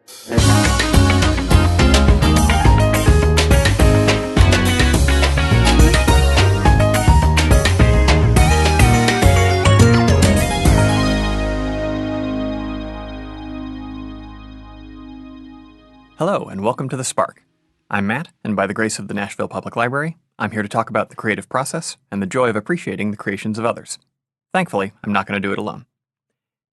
Hello, and welcome to The Spark. I'm Matt, and by the grace of the Nashville Public Library, I'm here to talk about the creative process and the joy of appreciating the creations of others. Thankfully, I'm not going to do it alone.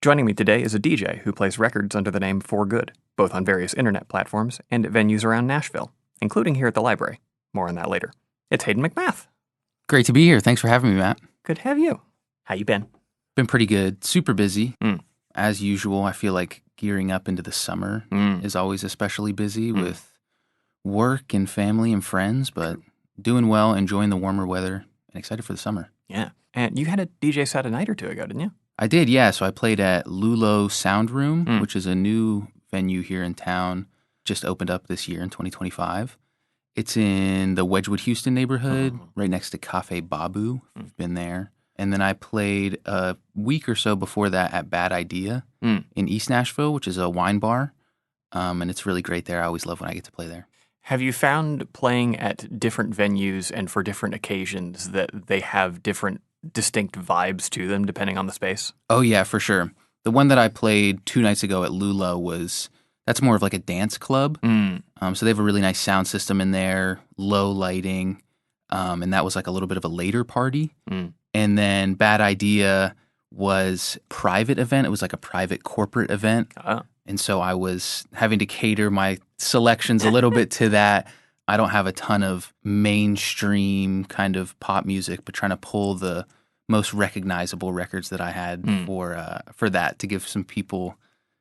Joining me today is a DJ who plays records under the name For Good, both on various internet platforms and at venues around Nashville, including here at the library. More on that later. It's Hayden McMath. Great to be here. Thanks for having me, Matt. Good to have you. How you been? Been pretty good. Super busy. As usual, I feel like gearing up into the summer is always especially busy with work and family and friends, but doing well, enjoying the warmer weather, and excited for the summer. Yeah. And you had a DJ set a night or two ago, didn't you? I did, yeah. So I played at Lulo Sound Room, which is a new venue here in town, just opened up this year in 2025. It's in the Wedgwood, Houston neighborhood, right next to Cafe Babu, if you've been there. And then I played a week or so before that at Bad Idea in East Nashville, which is a wine bar. And it's really great there. I always love when I get to play there. Have you found playing at different venues and for different occasions that they have different distinct vibes to them depending on the space? Oh, yeah, for sure. The one that I played 2 nights ago at Lulo that's more of like a dance club. So they have a really nice sound system in there, low lighting, and that was like a little bit of a later party. And then Bad Idea was a private event. It was like a private corporate event. And so I was having to cater my selections a little bit to that. I don't have a ton of mainstream kind of pop music, but trying to pull the most recognizable records that I had for that to give some people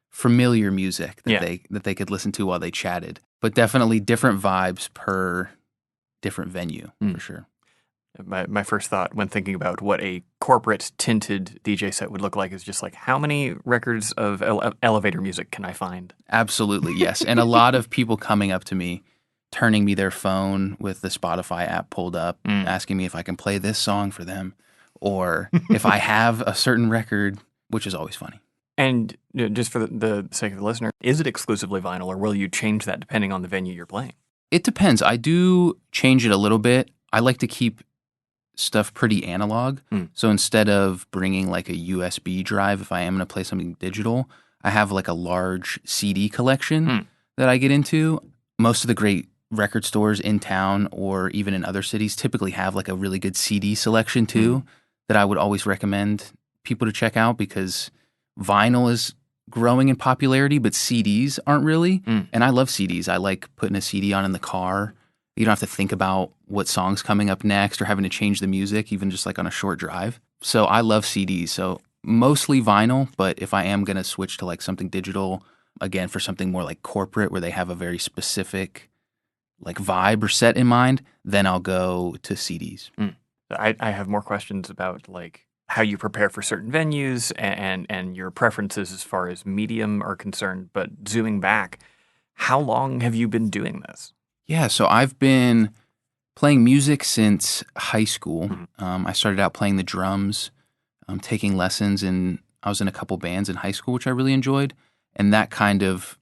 familiar music that they could listen to while they chatted. But definitely different vibes per different venue, for sure. My first thought when thinking about what a corporate tinted DJ set would look like is just like, how many records of elevator music can I find? Absolutely, yes. And a lot of people coming up to me, turning me their phone with the Spotify app pulled up, asking me if I can play this song for them, or if I have a certain record, which is always funny. And just for the sake of the listener, is it exclusively vinyl, or will you change that depending on the venue you're playing? It depends. I do change it a little bit. I like to keep stuff pretty analog. So instead of bringing like a USB drive, if I am going to play something digital, I have like a large CD collection that I get into. Most of the great record stores in town or even in other cities typically have like a really good CD selection too that I would always recommend people to check out, because vinyl is growing in popularity, but CDs aren't really. And I love CDs. I like putting a CD on in the car. You don't have to think about what song's coming up next or having to change the music, even just like on a short drive. So I love CDs. So mostly vinyl, but if I am going to switch to like something digital, again, for something more like corporate where they have a very specific like vibe or set in mind, then I'll go to CDs. I have more questions about like how you prepare for certain venues and your preferences as far as medium are concerned. But zooming back, how long have you been doing this? Yeah, so I've been playing music since high school. I started out playing the drums, taking lessons, and I was in a couple bands in high school, which I really enjoyed. And that kind of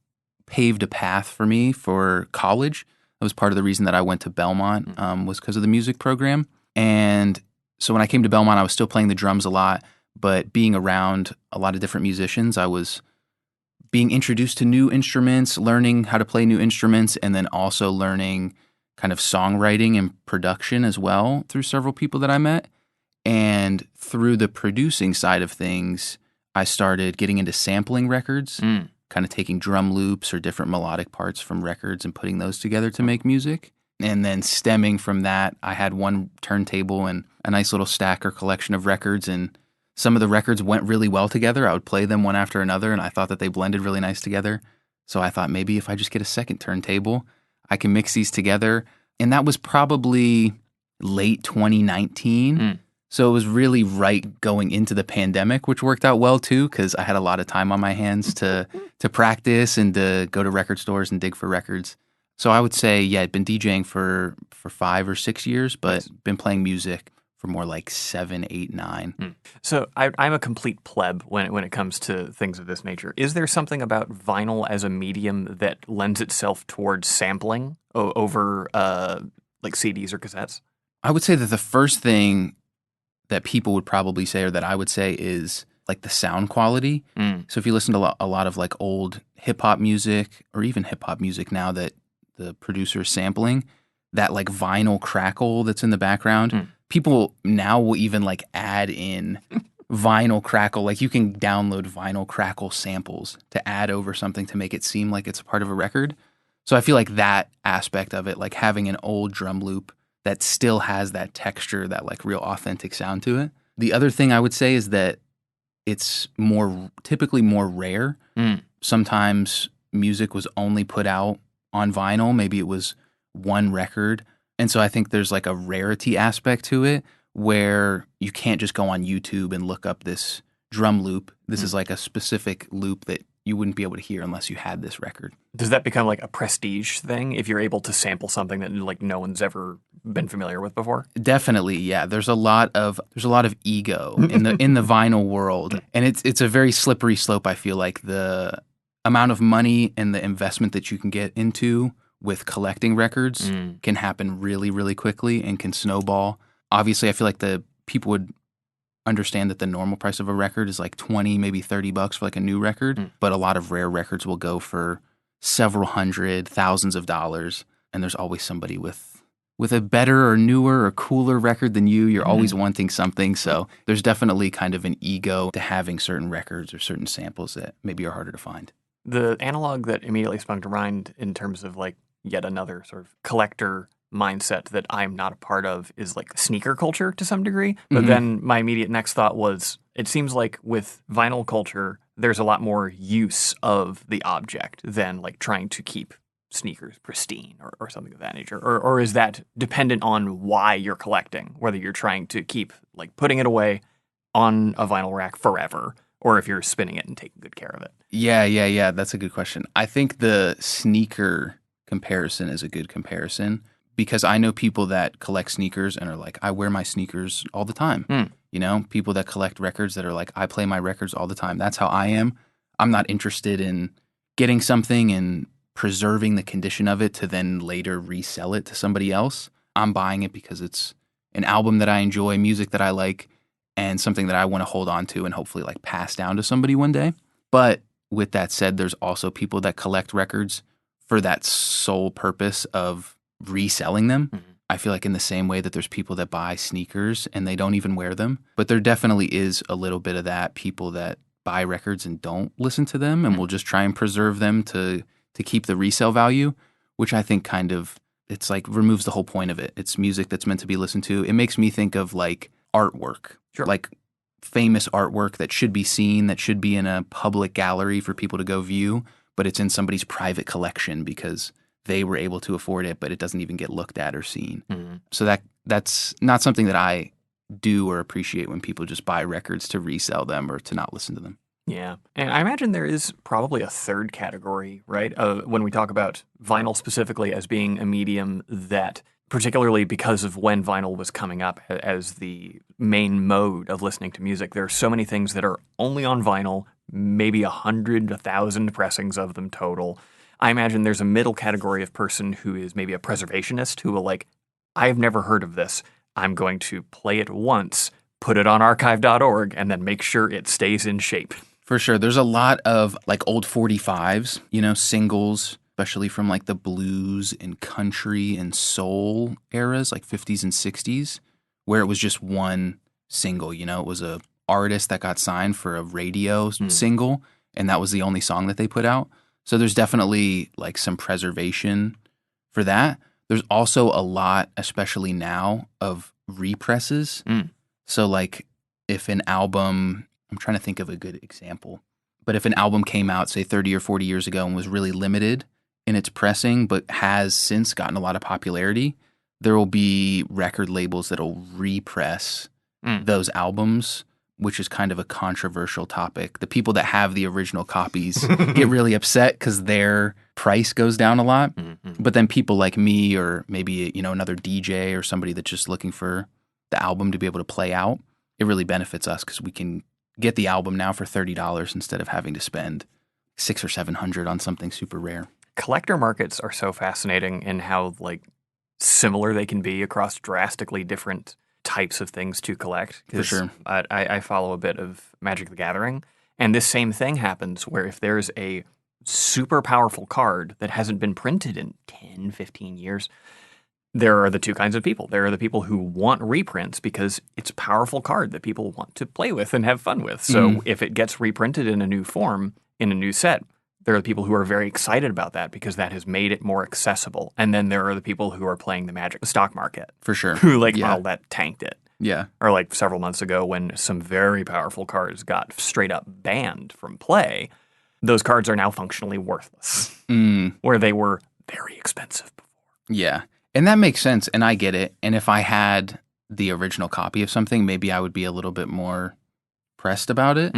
paved a path for me for college. That was part of the reason that I went to Belmont, was because of the music program. And so when I came to Belmont, I was still playing the drums a lot, but being around a lot of different musicians, I was being introduced to new instruments, learning how to play new instruments, and then also learning kind of songwriting and production as well through several people that I met. And through the producing side of things, I started getting into sampling records, kind of taking drum loops or different melodic parts from records and putting those together to make music. And then stemming from that, I had one turntable and a nice little stack or collection of records, and some of the records went really well together. I would play them one after another, and I thought that they blended really nice together. So I thought maybe if I just get a second turntable, I can mix these together. And that was probably late 2019. So it was really right going into the pandemic, which worked out well too, because I had a lot of time on my hands to practice and to go to record stores and dig for records. So I would say, yeah, I'd been DJing for 5 or 6 years, but been playing music for more like 7, 8, 9. So I'm a complete pleb when it comes to things of this nature. Is there something about vinyl as a medium that lends itself towards sampling over like CDs or cassettes? I would say that the first thing that people would probably say, or that I would say, is like the sound quality. So if you listen to a lot of like old hip hop music, or even hip hop music now that the producer is sampling, that like vinyl crackle that's in the background, people now will even like add in vinyl crackle. Like you can download vinyl crackle samples to add over something to make it seem like it's a part of a record. So I feel like that aspect of it, like having an old drum loop that still has that texture, that like real authentic sound to it. The other thing I would say is that it's typically more rare. Sometimes music was only put out on vinyl. Maybe it was one record. And so I think there's like a rarity aspect to it where you can't just go on YouTube and look up this drum loop. This is like a specific loop that you wouldn't be able to hear unless you had this record. Does that become like a prestige thing if you're able to sample something that like no one's ever been familiar with before? Definitely, yeah. There's a lot of ego in the vinyl world, and it's a very slippery slope. I feel like the amount of money and the investment that you can get into with collecting records can happen really, really quickly and can snowball. Obviously, I feel like the people would understand that the normal price of a record is like $20, maybe $30 for like a new record, but a lot of rare records will go for several hundred, thousands of dollars, and there's always somebody with a better or newer or cooler record than you. You're always wanting something, so there's definitely kind of an ego to having certain records or certain samples that maybe are harder to find. The analog that immediately sprung to mind in terms of like yet another sort of collector mindset that I'm not a part of is like sneaker culture to some degree. But then my immediate next thought was, it seems like with vinyl culture, there's a lot more use of the object than like trying to keep sneakers pristine or something of that nature. Or is that dependent on why you're collecting, whether you're trying to keep like putting it away on a vinyl rack forever, or if you're spinning it and taking good care of it? Yeah. That's a good question. I think the sneaker comparison is a good comparison, because I know people that collect sneakers and are like, I wear my sneakers all the time. You know, people that collect records that are like, I play my records all the time. That's how I am. I'm not interested in getting something and preserving the condition of it to then later resell it to somebody else. I'm buying it because it's an album that I enjoy, music that I like, and something that I want to hold on to and hopefully like pass down to somebody one day. But with that said, there's also people that collect records for that sole purpose of reselling them. I feel like in the same way that there's people that buy sneakers and they don't even wear them, but there definitely is a little bit of that, people that buy records and don't listen to them and will just try and preserve them to keep the resale value, which I think kind of, it's like removes the whole point of it. It's music that's meant to be listened to. It makes me think of like artwork, like famous artwork that should be seen, that should be in a public gallery for people to go view, but it's in somebody's private collection because they were able to afford it, but it doesn't even get looked at or seen. So that's not something that I do or appreciate when people just buy records to resell them or to not listen to them. Yeah. And I imagine there is probably a third category, right? When we talk about vinyl specifically as being a medium that, particularly because of when vinyl was coming up as the main mode of listening to music, there are so many things that are only on vinyl, maybe 100, 1,000 pressings of them total. I imagine there's a middle category of person who is maybe a preservationist who will like, I've never heard of this. I'm going to play it once, put it on archive.org, and then make sure it stays in shape. For sure. There's a lot of like old 45s, you know, singles, especially from like the blues and country and soul eras, like 50s and 60s, where it was just one single, you know, it was a artist that got signed for a radio single, and that was the only song that they put out. So there's definitely like some preservation for that. There's also a lot, especially now, of represses. So like if an album, I'm trying to think of a good example, but if an album came out, say 30 or 40 years ago and was really limited in its pressing, but has since gotten a lot of popularity, there will be record labels that'll repress those albums, which is kind of a controversial topic. The people that have the original copies get really upset because their price goes down a lot. But then people like me, or maybe, you know, another DJ or somebody that's just looking for the album to be able to play out, it really benefits us because we can get the album now for $30 instead of having to spend $600 or $700 on something super rare. Collector markets are so fascinating in how like similar they can be across drastically different types of things to collect. For sure. I follow a bit of Magic the Gathering, and this same thing happens where if there's a super powerful card that hasn't been printed in 10, 15 years, there are the two kinds of people. There are the people who want reprints because it's a powerful card that people want to play with and have fun with. So if it gets reprinted in a new form, in a new set, there are the people who are very excited about that because that has made it more accessible. And then there are the people who are playing the Magic stock market. For sure. Who oh, that tanked it. Yeah. Or like several months ago when some very powerful cards got straight up banned from play, those cards are now functionally worthless, where they were very expensive before. Yeah. And that makes sense, and I get it. And if I had the original copy of something, maybe I would be a little bit more pressed about it.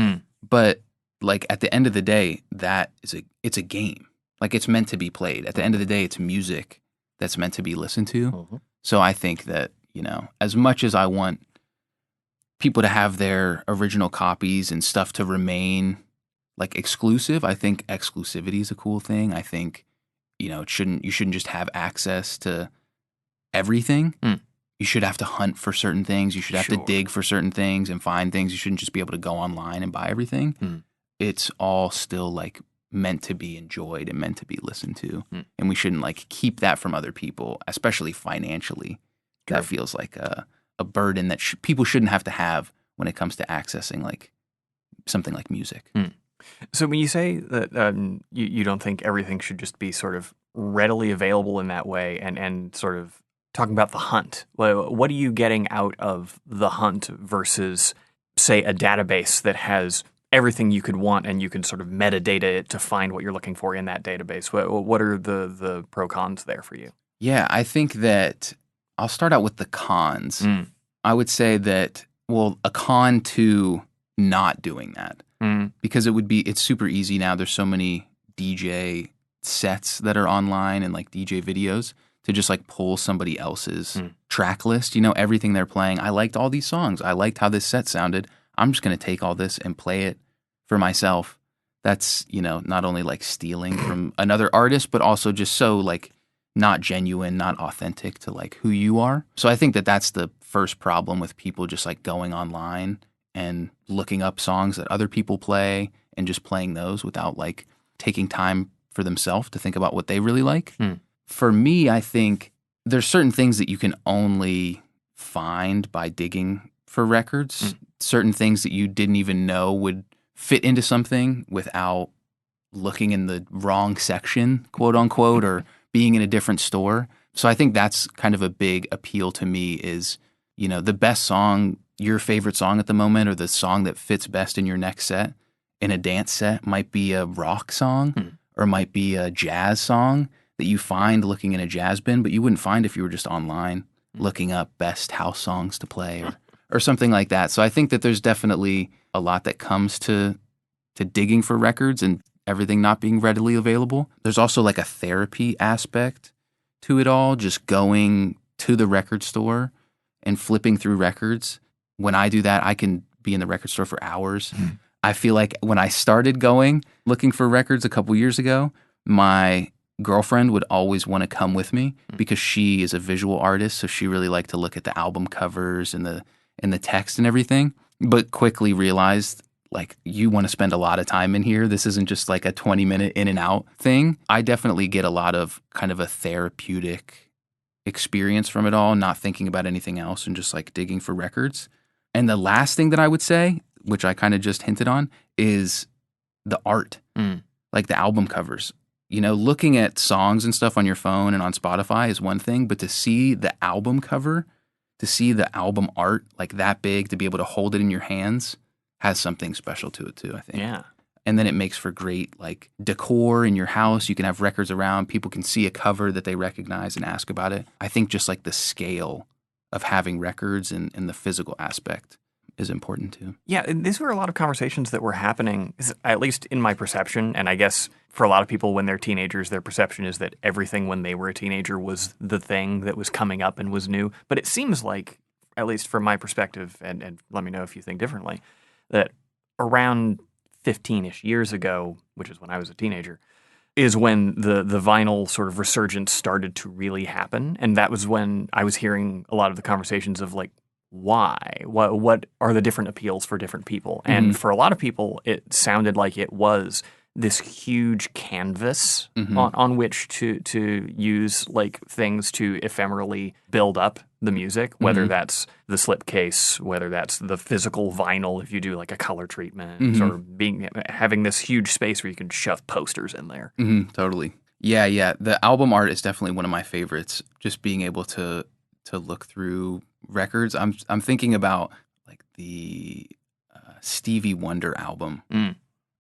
But like at the end of the day, it's a game. Like it's meant to be played. At the end of the day, it's music that's meant to be listened to. So I think that, as much as I want people to have their original copies and stuff to remain like exclusive, I think exclusivity is a cool thing. I think, you shouldn't just have access to everything. You should have to hunt for certain things. You should have to dig for certain things and find things. You shouldn't just be able to go online and buy everything. It's all still like meant to be enjoyed and meant to be listened to. And we shouldn't like keep that from other people, especially financially. True. That feels like a burden that people shouldn't have to have when it comes to accessing like something like music. So when you say that you don't think everything should just be sort of readily available in that way and sort of talking about the hunt, what are you getting out of the hunt versus, say, a database that has everything you could want and you can sort of metadata it to find what you're looking for in that database? What are the pro cons there for you? Yeah, I think that I'll start out with the cons. I would say that, a con to not doing that. Because it's super easy now. There's so many DJ sets that are online and like DJ videos to just like pull somebody else's track list, everything they're playing. I liked all these songs. I liked how this set sounded. I'm just going to take all this and play it for myself. That's, not only like stealing from another artist, but also just so like not genuine, not authentic to like who you are. So I think that that's the first problem with people just like going online and looking up songs that other people play and just playing those without like taking time for themselves to think about what they really like. For me, I think there's certain things that you can only find by digging for records, certain things that you didn't even know would fit into something without looking in the wrong section, quote unquote, or being in a different store. So I think that's kind of a big appeal to me is, the best song, your favorite song at the moment, or the song that fits best in your next set, in a dance set, might be a rock song or might be a jazz song that you find looking in a jazz bin, but you wouldn't find if you were just online looking up best house songs to play or something like that. So I think that there's definitely a lot that comes to digging for records and everything not being readily available. There's also like a therapy aspect to it all, just going to the record store and flipping through records. When I do that, I can be in the record store for hours. I feel like when I started looking for records a couple years ago, my girlfriend would always want to come with me because she is a visual artist, so she really liked to look at the album covers and the text and everything, but quickly realized, like, you want to spend a lot of time in here. This isn't just like a 20-minute in and out thing. I definitely get a lot of kind of a therapeutic experience from it all, not thinking about anything else and just like digging for records. And the last thing that I would say, which I kind of just hinted on, is the art, like the album covers. Looking at songs and stuff on your phone and on Spotify is one thing, but to see the album cover, to see the album art like that big, to be able to hold it in your hands has something special to it too, I think. Yeah. And then it makes for great like decor in your house. You can have records around. People can see a cover that they recognize and ask about it. I think just like the scale of having records and the physical aspect is important too. Yeah, and these were a lot of conversations that were happening, at least in my perception, and I guess for a lot of people when they're teenagers, their perception is that everything when they were a teenager was the thing that was coming up and was new. But it seems like at least from my perspective, and let me know if you think differently, that around 15-ish years ago, which is when I was a teenager, is when the vinyl sort of resurgence started to really happen. And that was when I was hearing a lot of the conversations of like, why? What are the different appeals for different people? And for a lot of people, it sounded like it was this huge canvas on which to use like things to ephemerally build up the music, whether that's the slipcase, whether that's the physical vinyl, if you do like a color treatment, or having this huge space where you can shove posters in there. Totally. Yeah. The album art is definitely one of my favorites. Just being able to look through records. I'm thinking about like the Stevie Wonder album.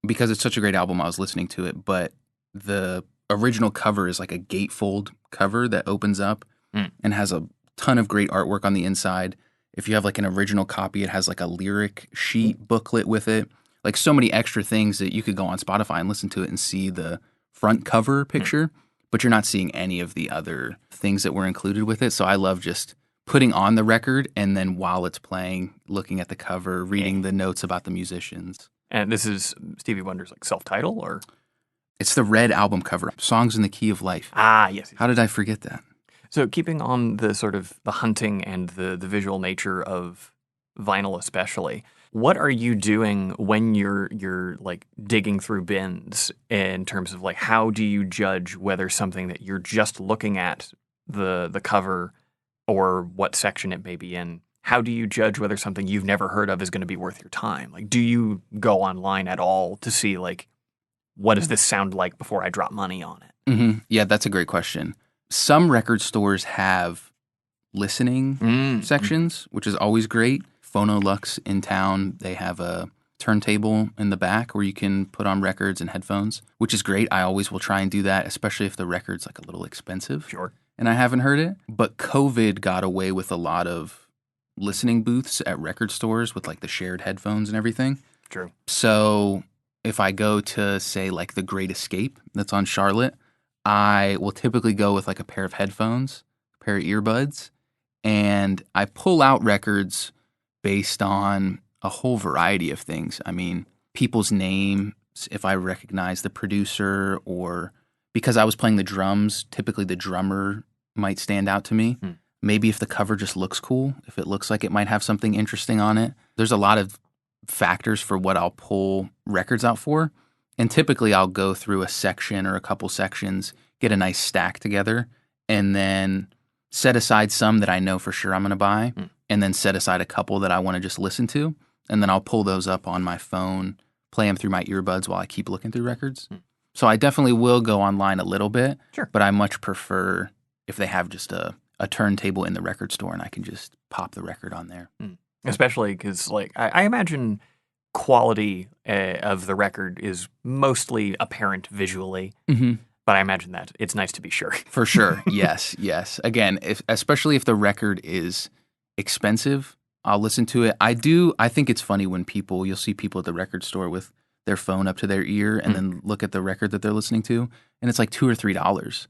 Because it's such a great album, I was listening to it, but the original cover is like a gatefold cover that opens up and has a ton of great artwork on the inside. If you have like an original copy, it has like a lyric sheet booklet with it. Like so many extra things that you could go on Spotify and listen to it and see the front cover picture, but you're not seeing any of the other things that were included with it. So I love just putting on the record and then while it's playing, looking at the cover, reading the notes about the musicians. And this is Stevie Wonder's like self-title, or? It's the red album cover, Songs in the Key of Life. Ah, yes. How did I forget that? So keeping on the sort of the hunting and the visual nature of vinyl especially, what are you doing when you're like digging through bins in terms of like how do you judge whether something that you're just looking at the cover or what section it may be in, how do you judge whether something you've never heard of is going to be worth your time? Like, do you go online at all to see, like, what does this sound like before I drop money on it? Yeah, that's a great question. Some record stores have listening sections, which is always great. Phonolux in town, they have a turntable in the back where you can put on records and headphones, which is great. I always will try and do that, especially if the record's like a little expensive. Sure. And I haven't heard it. But COVID got away with a lot of listening booths at record stores with like the shared headphones and everything. True. So if I go to say like the Great Escape that's on Charlotte, I will typically go with like a pair of headphones, a pair of earbuds, and I pull out records based on a whole variety of things. I mean, people's names, if I recognize the producer, or because I was playing the drums, typically the drummer might stand out to me. Maybe if the cover just looks cool, if it looks like it might have something interesting on it. There's a lot of factors for what I'll pull records out for. And typically I'll go through a section or a couple sections, get a nice stack together, and then set aside some that I know for sure I'm going to buy, and then set aside a couple that I want to just listen to. And then I'll pull those up on my phone, play them through my earbuds while I keep looking through records. So I definitely will go online a little bit, but I much prefer if they have just a turntable in the record store and I can just pop the record on there. Especially because, like, I imagine quality of the record is mostly apparent visually, but I imagine that it's nice to be sure. For sure. Yes. Again, especially if the record is expensive, I'll listen to it. I think it's funny when you'll see people at the record store with their phone up to their ear and then look at the record that they're listening to, and it's like $2 or $3,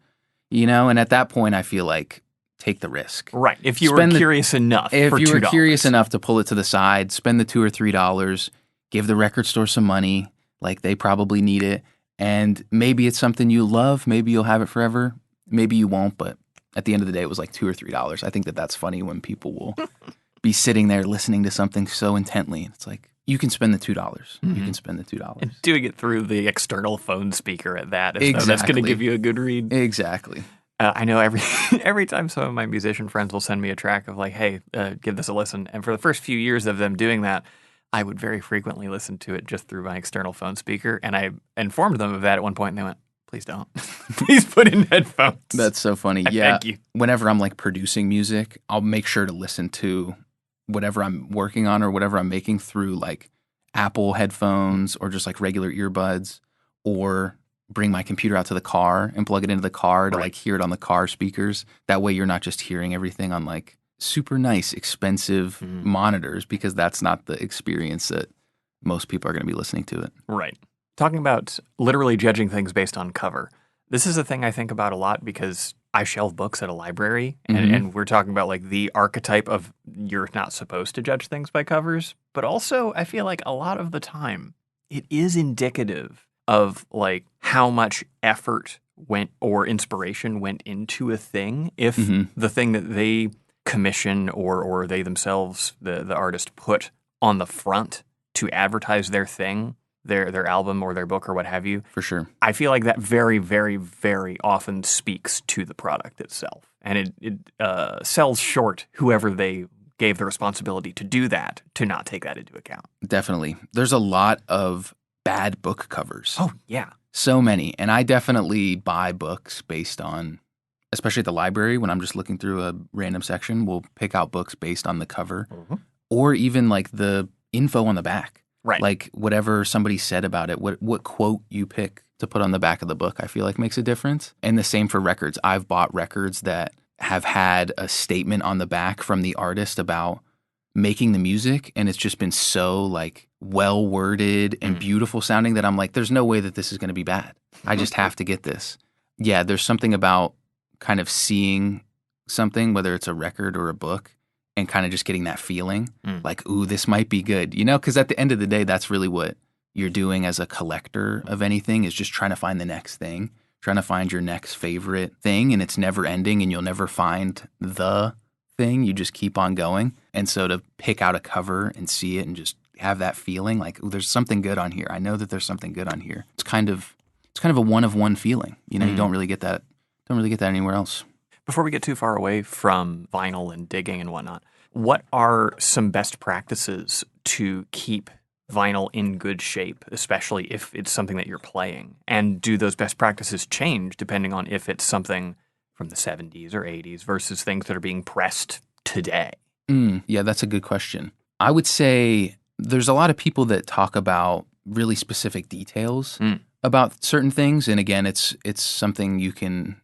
and at that point I feel like, take the risk. Right. If you were curious enough If for you $2. were curious enough to pull it to the side, spend the $2 or $3, give the record store some money, like they probably need it, and maybe it's something you love, maybe you'll have it forever, maybe you won't, but at the end of the day, it was like $2 or $3. I think that's funny when people will be sitting there listening to something so intently. It's like, you can spend the $2. You can spend the $2. And doing it through the external phone speaker at that, that's going to give you a good read. Exactly. I know every time some of my musician friends will send me a track of like, hey, give this a listen. And for the first few years of them doing that, I would very frequently listen to it just through my external phone speaker. And I informed them of that at one point, and they went, please don't. Please put in headphones. That's so funny. Thank you. Whenever I'm like producing music, I'll make sure to listen to whatever I'm working on or whatever I'm making through like Apple headphones or just like regular earbuds, or bring my computer out to the car and plug it into the car to like hear it on the car speakers. That way you're not just hearing everything on like super nice, expensive monitors, because that's not the experience that most people are going to be listening to it. Right. Talking about literally judging things based on cover. This is a thing I think about a lot because I shelve books at a library, and we're talking about like the archetype of you're not supposed to judge things by covers, but also I feel like a lot of the time it is indicative of like how much effort went or inspiration went into a thing. If the thing that they commission or they themselves, the artist, put on the front to advertise their thing, their album or their book or what have you. For sure. I feel like that very, very, very often speaks to the product itself. And it sells short whoever they gave the responsibility to do that, to not take that into account. Definitely. There's a lot of bad book covers. Oh, yeah. So many. And I definitely buy books based on, especially at the library, when I'm just looking through a random section, we'll pick out books based on the cover or even like the info on the back. Right. Like whatever somebody said about it, what quote you pick to put on the back of the book, I feel like makes a difference. And the same for records. I've bought records that have had a statement on the back from the artist about making the music, and it's just been so like well worded and beautiful sounding that I'm like, there's no way that this is going to be bad. I just have to get this. Yeah, there's something about kind of seeing something, whether it's a record or a book, and kind of just getting that feeling like, ooh, this might be good, you know? Because at the end of the day, that's really what you're doing as a collector of anything, is just trying to find the next thing, trying to find your next favorite thing, and it's never ending, and you'll never find the thing. You just keep on going. And so to pick out a cover and see it and just have that feeling like, ooh, there's something good on here. I know that there's something good on here. It's kind of a one of one feeling. You know, you don't really get that anywhere else. Before we get too far away from vinyl and digging and whatnot, what are some best practices to keep vinyl in good shape, especially if it's something that you're playing? And do those best practices change depending on if it's something from the 70s or 80s versus things that are being pressed today? Yeah, that's a good question. I would say there's a lot of people that talk about really specific details about certain things. And again, it's something you can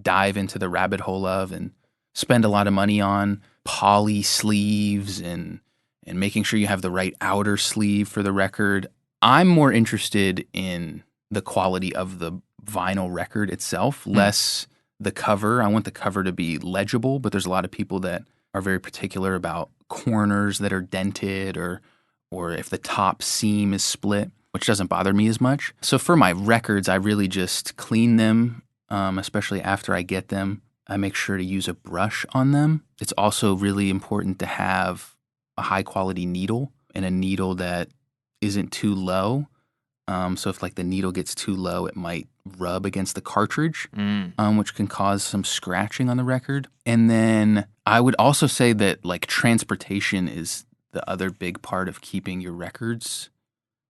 dive into the rabbit hole of and spend a lot of money on. Poly sleeves and making sure you have the right outer sleeve for the record. I'm more interested in the quality of the vinyl record itself, less the cover. I want the cover to be legible, but there's a lot of people that are very particular about corners that are dented or if the top seam is split, which doesn't bother me as much. So for my records, I really just clean them, especially after I get them. I make sure to use a brush on them. It's also really important to have a high quality needle and a needle that isn't too low. So if like the needle gets too low, it might rub against the cartridge, which can cause some scratching on the record. And then I would also say that like transportation is the other big part of keeping your records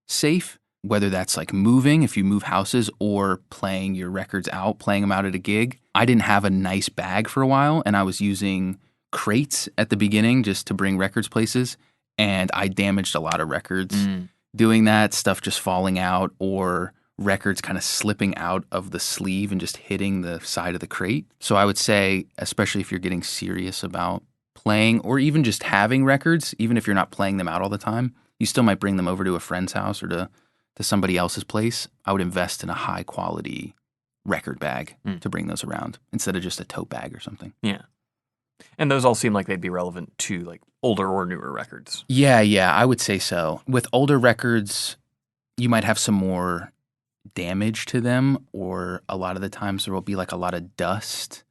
safe, whether that's like moving, if you move houses, or playing your records out, playing them out at a gig. I didn't have a nice bag for a while, and I was using crates at the beginning just to bring records places, and I damaged a lot of records doing that, stuff just falling out or records kind of slipping out of the sleeve and just hitting the side of the crate. So I would say, especially if you're getting serious about playing or even just having records, even if you're not playing them out all the time, you still might bring them over to a friend's house or to somebody else's place. I would invest in a high quality record bag to bring those around instead of just a tote bag or something. Yeah. And those all seem like they'd be relevant to like older or newer records. Yeah, I would say so. With older records, you might have some more damage to them, or a lot of the times there will be like a lot of dust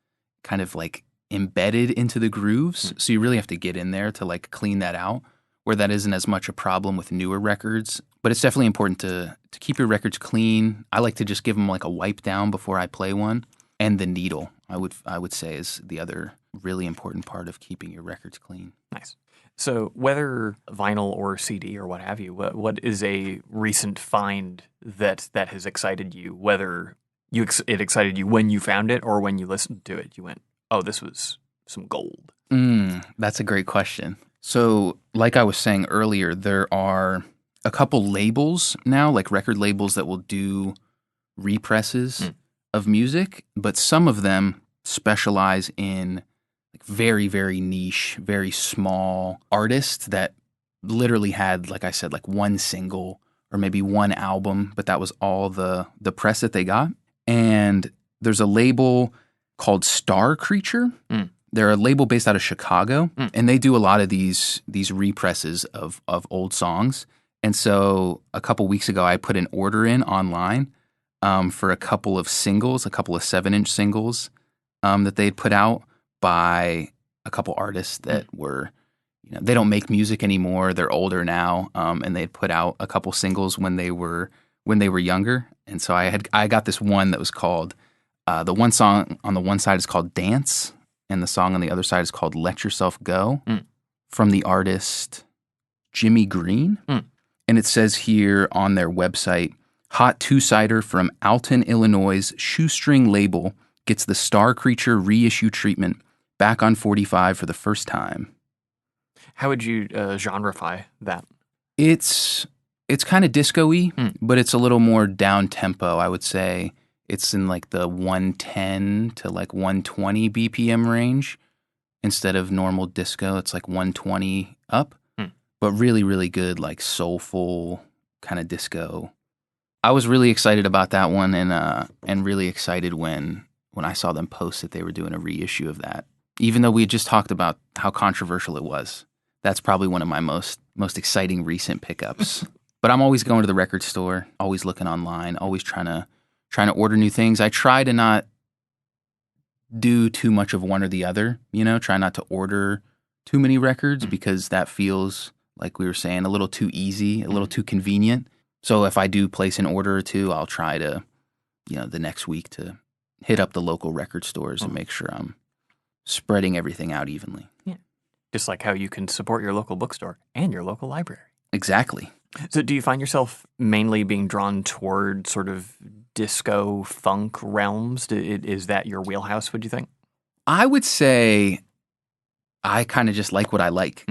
kind of like embedded into the grooves. So you really have to get in there to like clean that out, where that isn't as much a problem with newer records. But it's definitely important to keep your records clean. I like to just give them like a wipe down before I play one. And the needle, I would say, is the other really important part of keeping your records clean. Nice. So whether vinyl or CD or what have you, what is a recent find that has excited you? Whether it excited you when you found it or when you listened to it, you went, oh, this was some gold. That's a great question. So like I was saying earlier, there are a couple labels now, like record labels that will do represses of music, but some of them specialize in like very, very niche, very small artists that literally had, like I said, like one single or maybe one album, but that was all the press that they got. And there's a label called Star Creature. Mm. They're a label based out of Chicago, and they do a lot of these represses of old songs. And so a couple weeks ago, I put an order in online for a couple of singles, a couple of 7-inch singles that they had put out by a couple artists that were, they don't make music anymore. They're older now, and they had put out a couple singles when they were younger. And so I got this one that was called the one song on the one side is called Dance, and the song on the other side is called Let Yourself Go, from the artist Jimmy Green. And it says here on their website, hot two-sider from Alton, Illinois' Shoestring label gets the Star Creature reissue treatment back on 45 for the first time. How would you genreify that? It's kind of disco-y, but it's a little more down-tempo, I would say. It's in like the 110 to like 120 BPM range. Instead of normal disco, it's like 120 up. But really, really good, like soulful kind of disco. I was really excited about that one, and really excited when I saw them post that they were doing a reissue of that. Even though we had just talked about how controversial it was, that's probably one of my most exciting recent pickups. But I'm always going to the record store, always looking online, always trying to order new things. I try to not do too much of one or the other, try not to order too many records because that feels, like we were saying, a little too easy, a little too convenient. So if I do place an order or two, I'll try to, the next week to hit up the local record stores and make sure I'm spreading everything out evenly. Yeah. Just like how you can support your local bookstore and your local library. Exactly. So do you find yourself mainly being drawn toward sort of disco funk realms? Is that your wheelhouse, would you think? I would say I kind of just like what I like.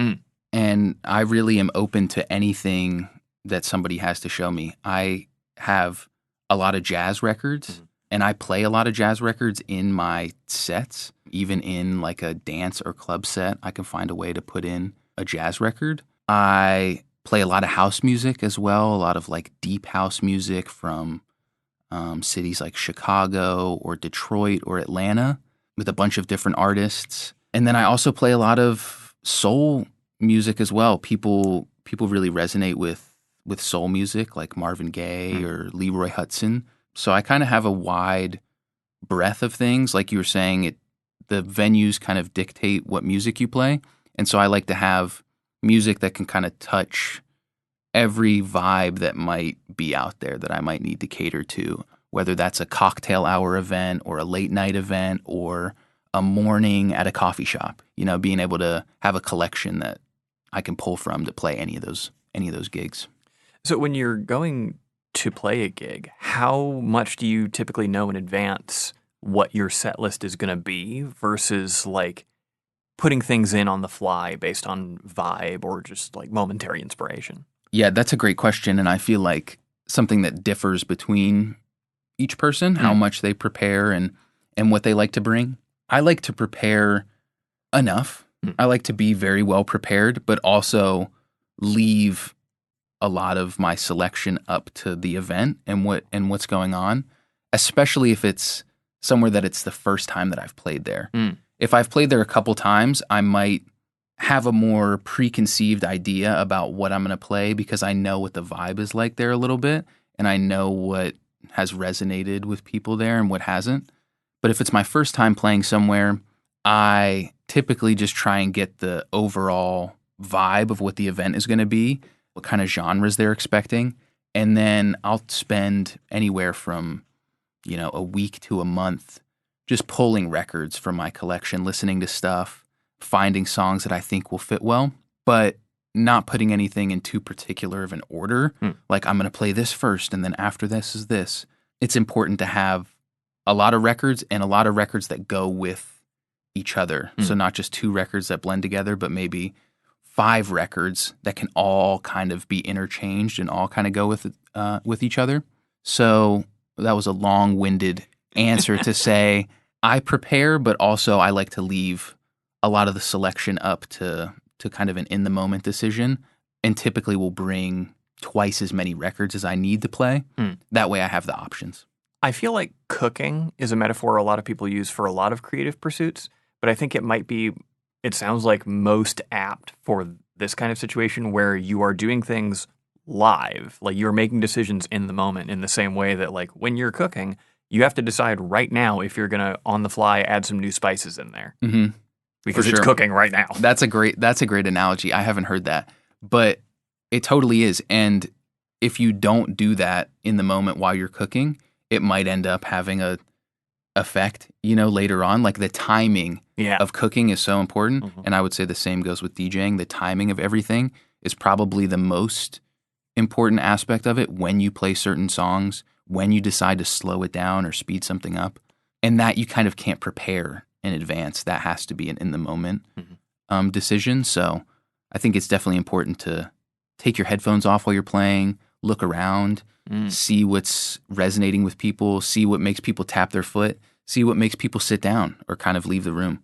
And I really am open to anything that somebody has to show me. I have a lot of jazz records, and I play a lot of jazz records in my sets. Even in like a dance or club set, I can find a way to put in a jazz record. I play a lot of house music as well, a lot of like deep house music from cities like Chicago or Detroit or Atlanta with a bunch of different artists. And then I also play a lot of soul music as well. People really resonate with soul music like Marvin Gaye or Leroy Hudson. So I kind of have a wide breadth of things. Like you were saying, the venues kind of dictate what music you play. And so I like to have music that can kind of touch every vibe that might be out there that I might need to cater to, whether that's a cocktail hour event or a late night event or a morning at a coffee shop. Being able to have a collection that I can pull from to play any of those gigs. So when you're going to play a gig, how much do you typically know in advance what your set list is going to be versus like putting things in on the fly based on vibe or just like momentary inspiration? Yeah, that's a great question. And I feel like something that differs between each person, how much they prepare and what they like to bring. I like to prepare enough. I like to be very well prepared, but also leave a lot of my selection up to the event and what's going on, especially if it's somewhere that it's the first time that I've played there. If I've played there a couple times, I might have a more preconceived idea about what I'm going to play because I know what the vibe is like there a little bit, and I know what has resonated with people there and what hasn't. But if it's my first time playing somewhere, I typically just try and get the overall vibe of what the event is going to be, what kind of genres they're expecting, and then I'll spend anywhere from, a week to a month just pulling records from my collection, listening to stuff, finding songs that I think will fit well, but not putting anything in too particular of an order. Like I'm going to play this first and then after this is this. It's important to have a lot of records and a lot of records that go with each other. So not just 2 records that blend together, but maybe 5 records that can all kind of be interchanged and all kind of go with each other. So that was a long-winded answer to say I prepare, but also I like to leave a lot of the selection up to kind of an in-the-moment decision, and typically will bring twice as many records as I need to play. That way I have the options. I feel like cooking is a metaphor a lot of people use for a lot of creative pursuits, but I think it sounds like most apt for this kind of situation where you are doing things live. Like you're making decisions in the moment in the same way that like when you're cooking, you have to decide right now if you're going to on the fly add some new spices in there. Mm-hmm. Because it's cooking right now. That's a great analogy. I haven't heard that, but it totally is. And if you don't do that in the moment while you're cooking, it might end up having a effect, later on. Like the timing of cooking is so important. Mm-hmm. And I would say the same goes with DJing. The timing of everything is probably the most important aspect of it when you play certain songs, when you decide to slow it down or speed something up. And that you kind of can't prepare in advance. That has to be an in the moment decision. So I think it's definitely important to take your headphones off while you're playing, look around, see what's resonating with people, see what makes people tap their foot, see what makes people sit down or kind of leave the room,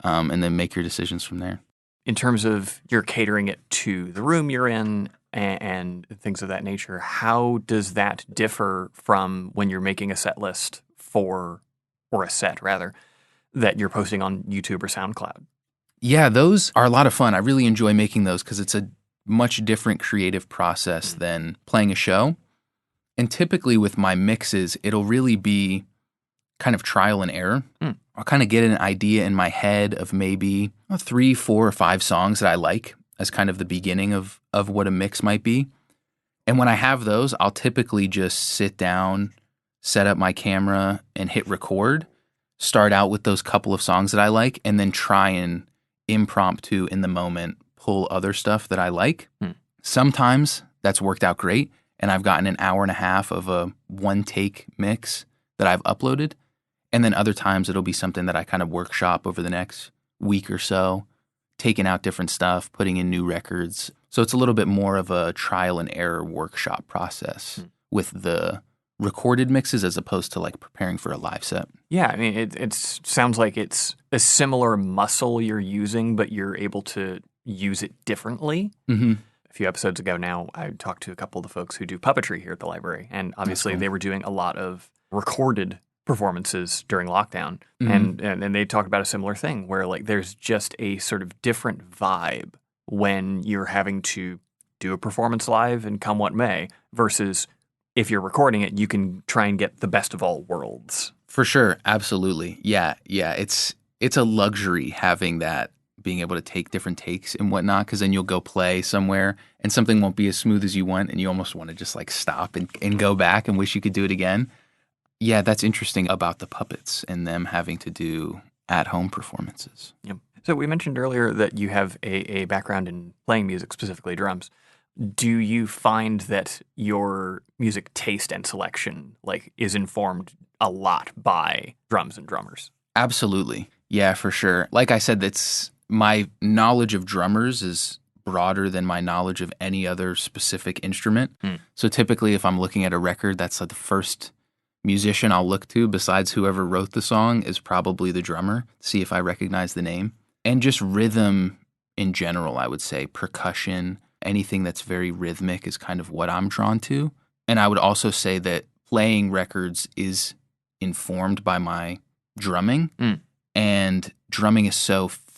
and then make your decisions from there. In terms of you're catering it to the room you're in and things of that nature, how does that differ from when you're making a set list or a set rather, that you're posting on YouTube or SoundCloud? Yeah, those are a lot of fun. I really enjoy making those because it's a much different creative process than playing a show. And typically with my mixes, it'll really be kind of trial and error. I'll kind of get an idea in my head of maybe 3, 4, or 5 songs that I like as kind of the beginning of what a mix might be. And when I have those, I'll typically just sit down, set up my camera, and hit record. Start out with those couple of songs that I like, and then try and impromptu in the moment pull other stuff that I like. Sometimes that's worked out great, and I've gotten an hour and a half of a one-take mix that I've uploaded. And then other times it'll be something that I kind of workshop over the next week or so, taking out different stuff, putting in new records. So it's a little bit more of a trial and error workshop process with the recorded mixes as opposed to like preparing for a live set. Yeah, I mean, it sounds like it's a similar muscle you're using, but you're able to use it differently. Mm-hmm. A few episodes ago now, I talked to a couple of the folks who do puppetry here at the library, and obviously they were doing a lot of recorded performances during lockdown, and they talked about a similar thing where like there's just a sort of different vibe when you're having to do a performance live and come what may versus if you're recording it, you can try and get the best of all worlds. For sure. Absolutely. Yeah. It's a luxury having that, being able to take different takes and whatnot, because then you'll go play somewhere and something won't be as smooth as you want, and you almost want to just like stop and go back and wish you could do it again. Yeah, that's interesting about the puppets and them having to do at-home performances. Yep. So we mentioned earlier that you have a background in playing music, specifically drums. Do you find that your music taste and selection like is informed a lot by drums and drummers? Absolutely. Yeah, for sure. Like I said, that's my knowledge of drummers is broader than my knowledge of any other specific instrument. So typically if I'm looking at a record, that's like the first musician I'll look to besides whoever wrote the song is probably the drummer, see if I recognize the name. And just rhythm in general, I would say. Percussion, anything that's very rhythmic is kind of what I'm drawn to. And I would also say that playing records is informed by my drumming. And drumming is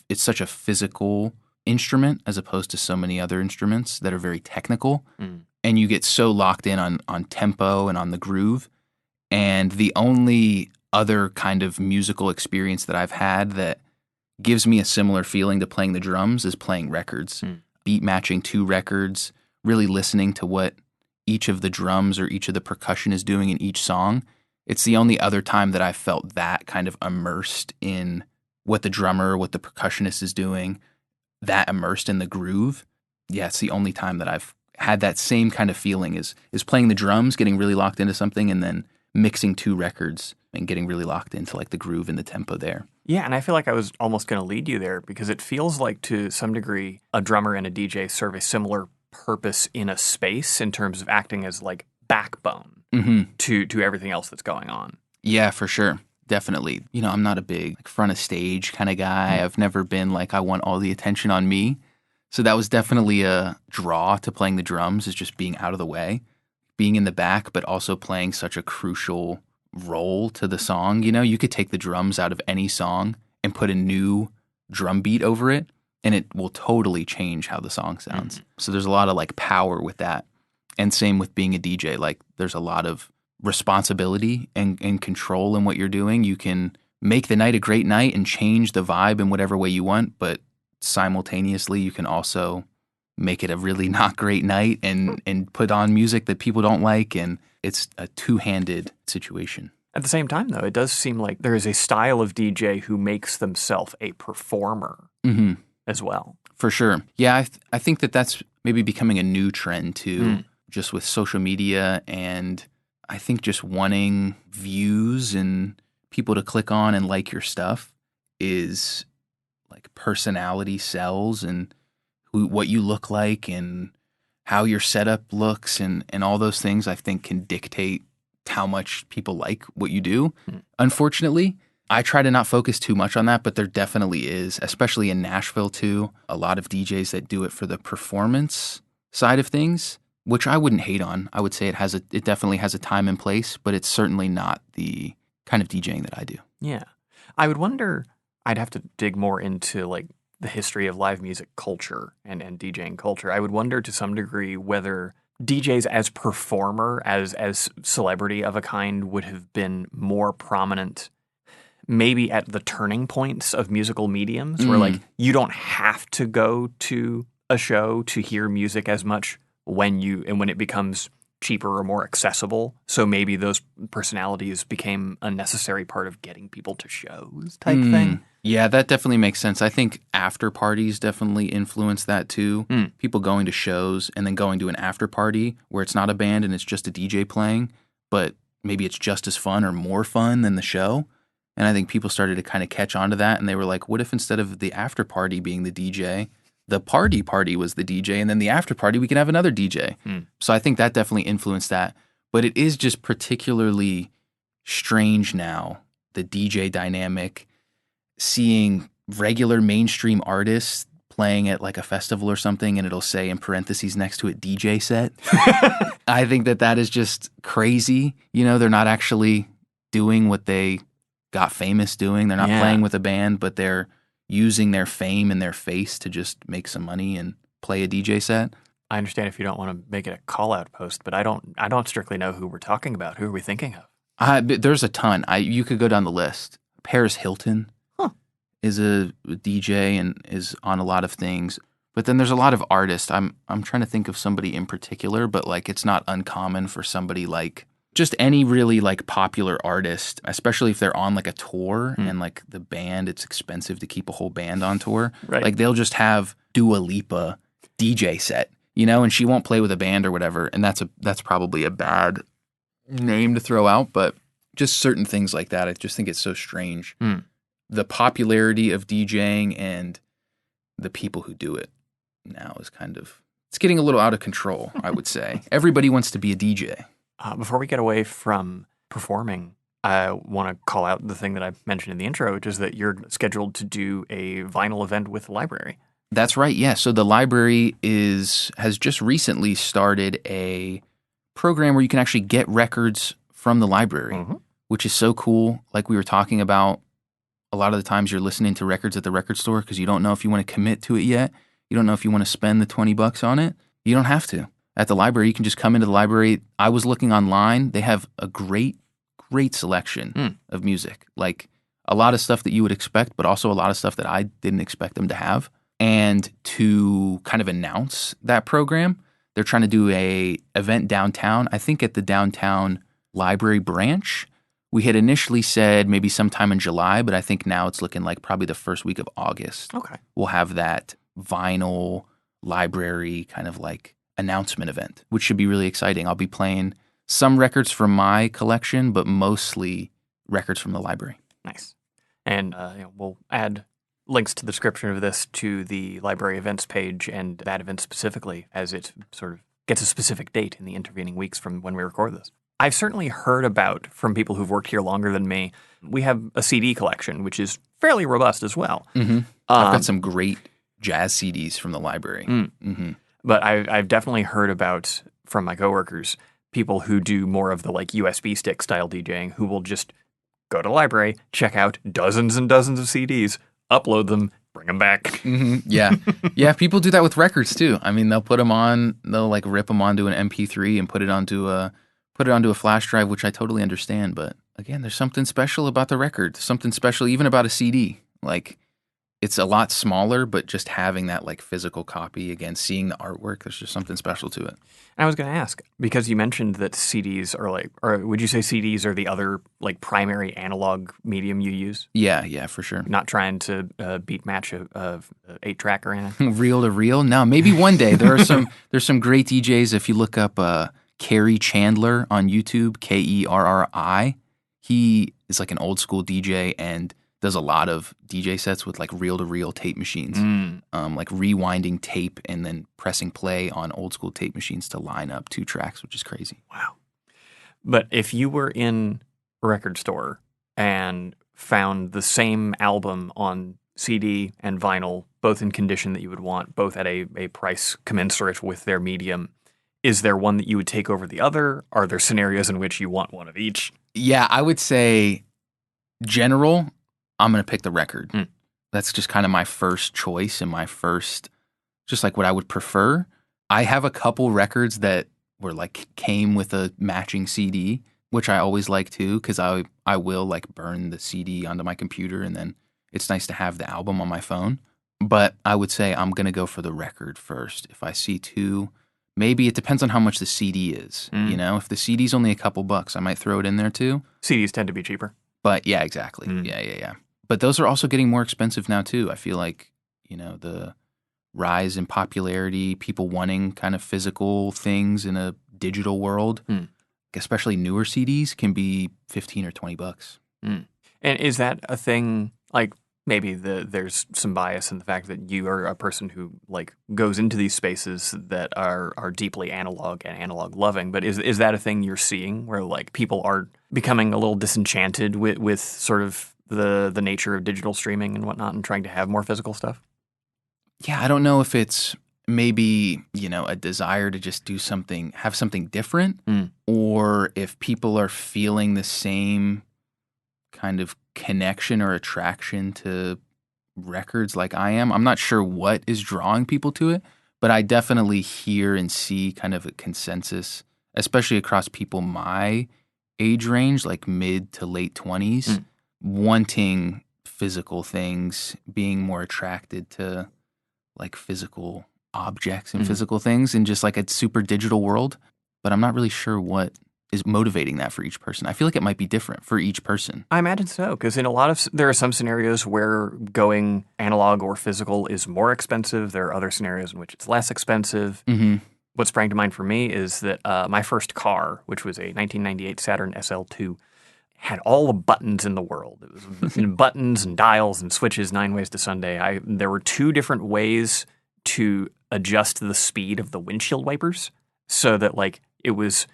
it's such a physical instrument as opposed to so many other instruments that are very technical. And you get so locked in on tempo and on the groove. And the only other kind of musical experience that I've had that gives me a similar feeling to playing the drums is playing records. Beat matching 2 records, really listening to what each of the drums or each of the percussion is doing in each song. It's the only other time that I've felt that kind of immersed in what the drummer, what the percussionist is doing, that immersed in the groove. Yeah, it's the only time that I've had that same kind of feeling is playing the drums, getting really locked into something, and then mixing 2 records and getting really locked into like the groove and the tempo there. Yeah, and I feel like I was almost going to lead you there because it feels like to some degree a drummer and a DJ serve a similar purpose in a space in terms of acting as like backbone to everything else that's going on. Yeah, for sure. Definitely. You know, I'm not a big like, front of stage kind of guy. I've never been like, I want all the attention on me. So that was definitely a draw to playing the drums, is just being out of the way, being in the back, but also playing such a crucial roll to the song. You know, you could take the drums out of any song and put a new drum beat over it, and it will totally change how the song sounds. So there's a lot of like power with that. And same with being a DJ. Like there's a lot of responsibility and control in what you're doing. You can make the night a great night and change the vibe in whatever way you want, but simultaneously you can also make it a really not great night and put on music that people don't like, and it's a two-handed situation. At the same time, though, it does seem like there is a style of DJ who makes themselves a performer as well. For sure. Yeah, I think that's maybe becoming a new trend too, just with social media, and I think just wanting views and people to click on and like your stuff is like personality sells, and what you look like and how your setup looks and all those things I think can dictate how much people like what you do. Unfortunately, I try to not focus too much on that, but there definitely is, especially in Nashville too, a lot of DJs that do it for the performance side of things, which I wouldn't hate on. I would say it definitely has a time and place, but it's certainly not the kind of DJing that I do. Yeah. I would wonder, I'd have to dig more into like the history of live music culture and DJing culture. I would wonder to some degree whether DJs as performer, as celebrity of a kind would have been more prominent maybe at the turning points of musical mediums where like you don't have to go to a show to hear music as much when it becomes cheaper or more accessible. So maybe those personalities became a necessary part of getting people to shows type thing. Yeah, that definitely makes sense. I think after parties definitely influence that too. People going to shows and then going to an after party where it's not a band and it's just a DJ playing, but maybe it's just as fun or more fun than the show. And I think people started to kind of catch on to that, and they were like, what if instead of the after party being the DJ, the party was the DJ, and then the after party we can have another DJ. So I think that definitely influenced that. But it is just particularly strange now, the DJ dynamic, seeing regular mainstream artists playing at like a festival or something, and it'll say in parentheses next to it, DJ set. I think that is just crazy. You know, they're not actually doing what they got famous doing. They're not playing with a band, but they're using their fame and their face to just make some money and play a DJ set. I understand if you don't want to make it a call-out post, but I don't strictly know who we're talking about. Who are we thinking of? There's a ton. You could go down the list. Paris Hilton is a DJ and is on a lot of things. But then there's a lot of artists. I'm trying to think of somebody in particular, but like it's not uncommon for somebody like just any really like popular artist, especially if they're on like a tour and like the band, it's expensive to keep a whole band on tour. Right. Like they'll just have Dua Lipa DJ set, you know, and she won't play with a band or whatever. And that's probably a bad name to throw out, but just certain things like that. I just think it's so strange. The popularity of DJing and the people who do it now is it's getting a little out of control, I would say. Everybody wants to be a DJ. Before we get away from performing, I want to call out the thing that I mentioned in the intro, which is that you're scheduled to do a vinyl event with the library. That's right, yeah. So the library has just recently started a program where you can actually get records from the library, which is so cool. Like we were talking about, a lot of the times you're listening to records at the record store because you don't know if you want to commit to it yet. You don't know if you want to spend the $20 on it. You don't have to. At the library, you can just come into the library. I was looking online. They have a great selection of music. Like a lot of stuff that you would expect, but also a lot of stuff that I didn't expect them to have. And to kind of announce that program, they're trying to do a event downtown. I think at the downtown library branch. We had initially said maybe sometime in July, but I think now it's looking like probably the first week of August. Okay. We'll have that vinyl library kind of like announcement event, which should be really exciting. I'll be playing some records from my collection, but mostly records from the library. Nice. And we'll add links to the description of this to the library events page and that event specifically as it sort of gets a specific date in the intervening weeks from when we record this. I've certainly heard about from people who've worked here longer than me. We have a CD collection, which is fairly robust as well. Mm-hmm. I've got some great jazz CDs from the library. But I've definitely heard about, from my coworkers, people who do more of the like USB stick style DJing who will just go to the library, check out dozens and dozens of CDs, upload them, bring them back. Mm-hmm. Yeah. Yeah, people do that with records too. I mean, they'll put them on, they'll like rip them onto an MP3 and put it onto a flash drive, which I totally understand. But again, there's something special about the record, something special even about a CD. Like, it's a lot smaller, but just having that like physical copy, again, seeing the artwork, there's just something special to it. And I was going to ask, because you mentioned that CDs are like, or would you say CDs are the other like primary analog medium you use? Yeah, for sure. Not trying to beat match a 8-track or anything? Reel to reel? No, maybe one day. There's some great DJs. If you look up Kerry Chandler on YouTube, Kerri, he is like an old school DJ and does a lot of DJ sets with like reel-to-reel tape machines, like rewinding tape and then pressing play on old school tape machines to line up 2 tracks, which is crazy. Wow. But if you were in a record store and found the same album on CD and vinyl, both in condition that you would want, both at a price commensurate with their medium, is there one that you would take over the other? Are there scenarios in which you want one of each? Yeah, I would say general, I'm going to pick the record. That's just kind of my first choice and my first, just like what I would prefer. I have a couple records that were like came with a matching CD, which I always like too, because I will like burn the CD onto my computer and then it's nice to have the album on my phone. But I would say I'm going to go for the record first. If I see 2, maybe it depends on how much the CD is. You know, if the CD's only a couple bucks, I might throw it in there too. CDs tend to be cheaper. But yeah, exactly. Yeah. But those are also getting more expensive now too. I feel like, you know, the rise in popularity, people wanting kind of physical things in a digital world, especially newer CDs, can be $15 or $20. And is that a thing, like maybe there's some bias in the fact that you are a person who like goes into these spaces that are deeply analog and analog loving, but is that a thing you're seeing where like people are becoming a little disenchanted with sort of the nature of digital streaming and whatnot and trying to have more physical stuff? Yeah, I don't know if it's maybe, you know, a desire to just do something, have something different, or if people are feeling the same kind of connection or attraction to records like I am. I'm not sure what is drawing people to it, but I definitely hear and see kind of a consensus, especially across people my age range, like mid to late 20s, wanting physical things, being more attracted to like physical objects and physical things in just like a super digital world. But I'm not really sure what is motivating that for each person. I feel like it might be different for each person. I imagine so, because in there are some scenarios where going analog or physical is more expensive. There are other scenarios in which it's less expensive. What sprang to mind for me is that my first car, which was a 1998 Saturn SL2, had all the buttons in the world. It was buttons and dials and switches 9 ways to Sunday. There were 2 different ways to adjust the speed of the windshield wipers so that like it was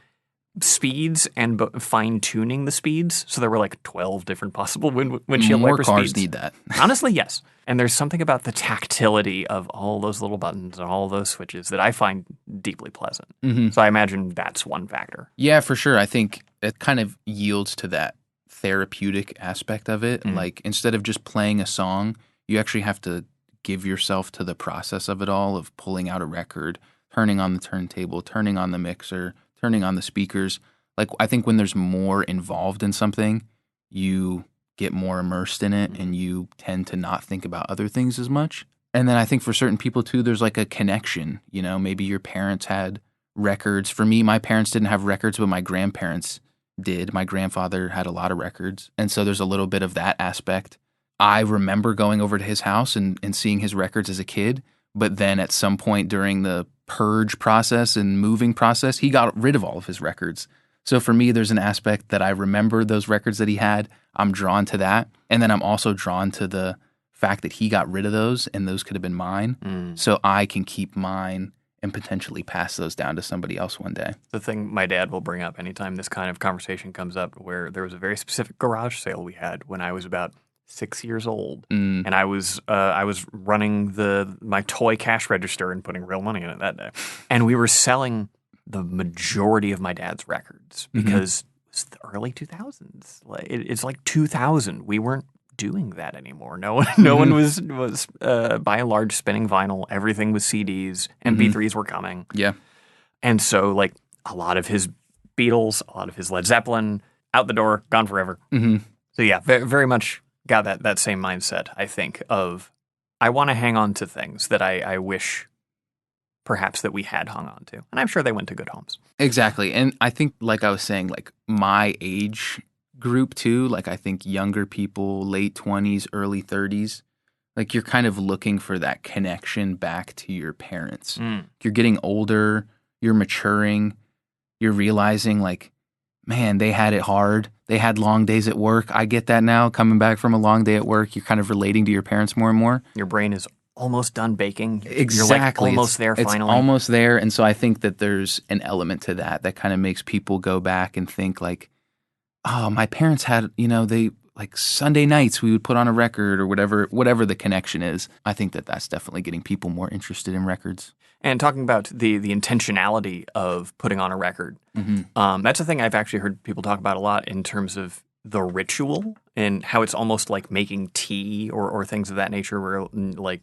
speeds and fine-tuning the speeds. So there were like 12 different possible windshield More wiper cars speeds. need that. Honestly, yes. And there's something about the tactility of all those little buttons and all those switches that I find deeply pleasant. So I imagine that's one factor. Yeah, for sure. I think it kind of yields to that therapeutic aspect of it. Like instead of just playing a song, you actually have to give yourself to the process of it all, of pulling out a record, turning on the turntable, turning on the mixer, turning on the speakers. Like I think when there's more involved in something, you get more immersed in it and you tend to not think about other things as much. And then I think for certain people too, there's like a connection. You know, maybe your parents had records. For me, my parents didn't have records, but my grandparents did. My grandfather had a lot of records. And so there's a little bit of that aspect. I remember going over to his house and seeing his records as a kid. But then at some point during the purge process and moving process, he got rid of all of his records. So for me, there's an aspect that I remember those records that he had. I'm drawn to that. And then I'm also drawn to the fact that he got rid of those and those could have been mine. So I can keep mine and potentially pass those down to somebody else one day. The thing my dad will bring up anytime this kind of conversation comes up, where there was a very specific garage sale we had when I was about 6 years old, and I was running my toy cash register and putting real money in it that day, and we were selling the majority of my dad's records because it was the early 2000s. Like it's like 2000. We weren't doing that anymore. No one was by and large spinning vinyl. Everything was CDs. MP3s were coming. Yeah. And so like a lot of his Beatles, a lot of his Led Zeppelin, out the door, gone forever. So yeah, very, very much got that same mindset, I think, of I want to hang on to things that I wish perhaps that we had hung on to. And I'm sure they went to good homes. Exactly. And I think, like I was saying, like my age group too, like I think younger people, late 20s, early 30s, like you're kind of looking for that connection back to your parents. You're getting older, you're maturing, you're realizing like, man, they had it hard. They had long days at work. I get that now. Coming back from a long day at work, you're kind of relating to your parents more and more. Your brain is almost done baking. Exactly. You're like almost there finally. It's almost there. And so I think that there's an element to that kind of makes people go back and think like, oh, my parents had, they like Sunday nights we would put on a record or whatever the connection is. I think that that's definitely getting people more interested in records. And talking about the intentionality of putting on a record, that's a thing I've actually heard people talk about a lot in terms of the ritual and how it's almost like making tea or things of that nature where like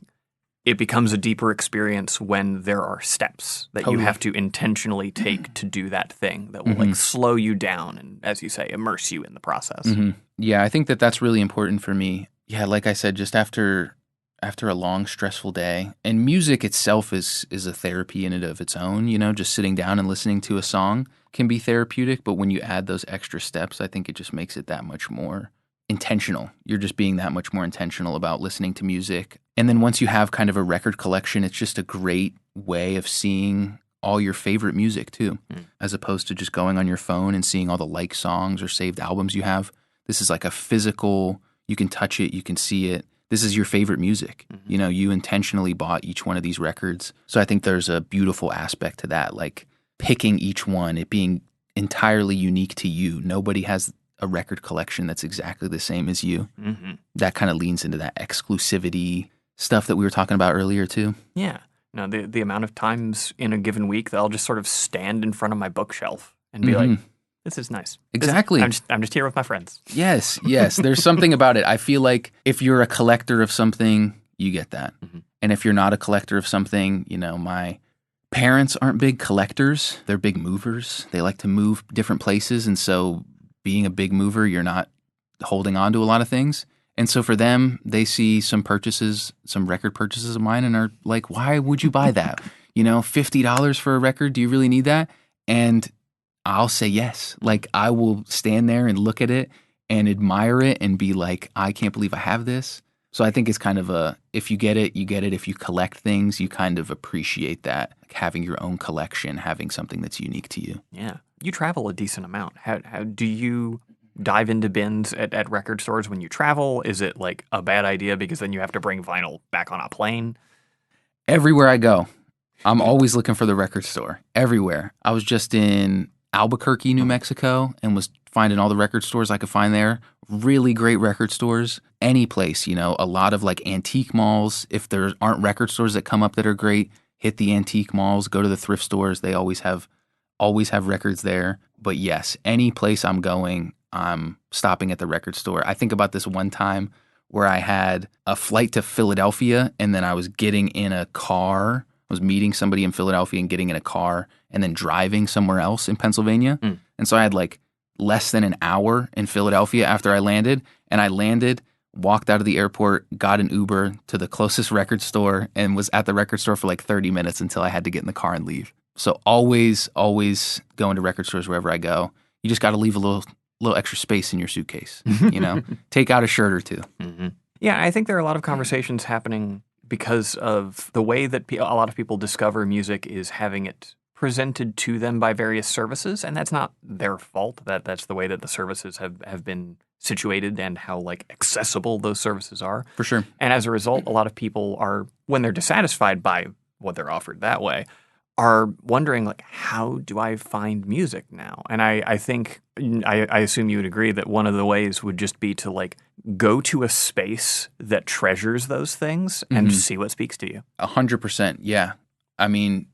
it becomes a deeper experience when there are steps that you have to intentionally take to do that thing that will like slow you down and, as you say, immerse you in the process. Yeah, I think that that's really important for me. Yeah, like I said, just after a long, stressful day, and music itself is a therapy in and of its own, just sitting down and listening to a song can be therapeutic, but when you add those extra steps, I think it just makes it that much more intentional. You're just being that much more intentional about listening to music. And then once you have kind of a record collection, it's just a great way of seeing all your favorite music too, as opposed to just going on your phone and seeing all the like songs or saved albums you have. This is like a physical, you can touch it, you can see it. This is your favorite music. You intentionally bought each one of these records. So I think there's a beautiful aspect to that, like picking each one, it being entirely unique to you. Nobody has a record collection that's exactly the same as you. That kind of leans into that exclusivity stuff that we were talking about earlier too. Yeah. No, the amount of times in a given week that I'll just sort of stand in front of my bookshelf and be like, this is nice. Exactly. I'm just here with my friends. Yes. There's something about it. I feel like if you're a collector of something, you get that. And if you're not a collector of something, my parents aren't big collectors. They're big movers. They like to move different places. And so being a big mover, you're not holding on to a lot of things. And so for them, they see some record purchases of mine and are like, why would you buy that? $50 for a record. Do you really need that? And I'll say yes. Like I will stand there and look at it and admire it and be like, I can't believe I have this. So I think it's kind of if you get it, you get it. If you collect things, you kind of appreciate that, like having your own collection, having something that's unique to you. Yeah. You travel a decent amount. How do you dive into bins at record stores when you travel? Is it like a bad idea because then you have to bring vinyl back on a plane? Everywhere I go, I'm always looking for the record store. Everywhere. I was just in Albuquerque, New Mexico, and was finding all the record stores I could find there. Really great record stores. Any place, a lot of like antique malls. If there aren't record stores that come up that are great, hit the antique malls, go to the thrift stores. They always have records there. But yes, any place I'm going, I'm stopping at the record store. I think about this one time where I had a flight to Philadelphia and then I was getting in a car. I was meeting somebody in Philadelphia and getting in a car and then driving somewhere else in Pennsylvania. And so I had like less than an hour in Philadelphia after I landed. And I landed, walked out of the airport, got an Uber to the closest record store and was at the record store for like 30 minutes until I had to get in the car and leave. So always going to record stores wherever I go. You just got to leave a little extra space in your suitcase, take out a shirt or two. Yeah, I think there are a lot of conversations happening because of the way that a lot of people discover music is having it presented to them by various services, and that's not their fault. That's the way that the services have been situated and how like accessible those services are. For sure. And as a result, a lot of people are, when they're dissatisfied by what they're offered that way, are wondering, like, how do I find music now? And I think, I assume you would agree that one of the ways would just be to, like, go to a space that treasures those things and see what speaks to you. 100%, yeah. I mean,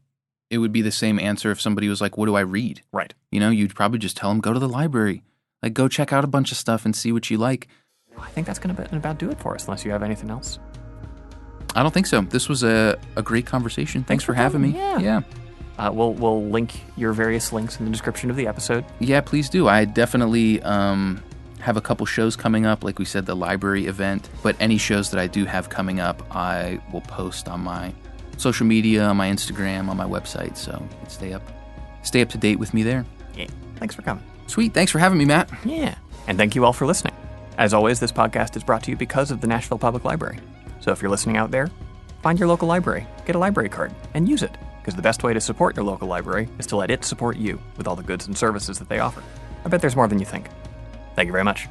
it would be the same answer if somebody was like, what do I read? Right. You'd probably just tell them, go to the library. Like, go check out a bunch of stuff and see what you like. I think that's going to about do it for us, unless you have anything else. I don't think so. This was a great conversation. Thanks for having me. Yeah. We'll link your various links in the description of the episode. Yeah, please do. I definitely have a couple shows coming up, like we said, the library event. But any shows that I do have coming up, I will post on my social media, on my Instagram, on my website, so you can stay up to date with me there. Yeah. Thanks for coming. Sweet. Thanks for having me, Matt. Yeah. And thank you all for listening. As always, this podcast is brought to you because of the Nashville Public Library. So if you're listening out there, find your local library, get a library card, and use it, because the best way to support your local library is to let it support you with all the goods and services that they offer. I bet there's more than you think. Thank you very much.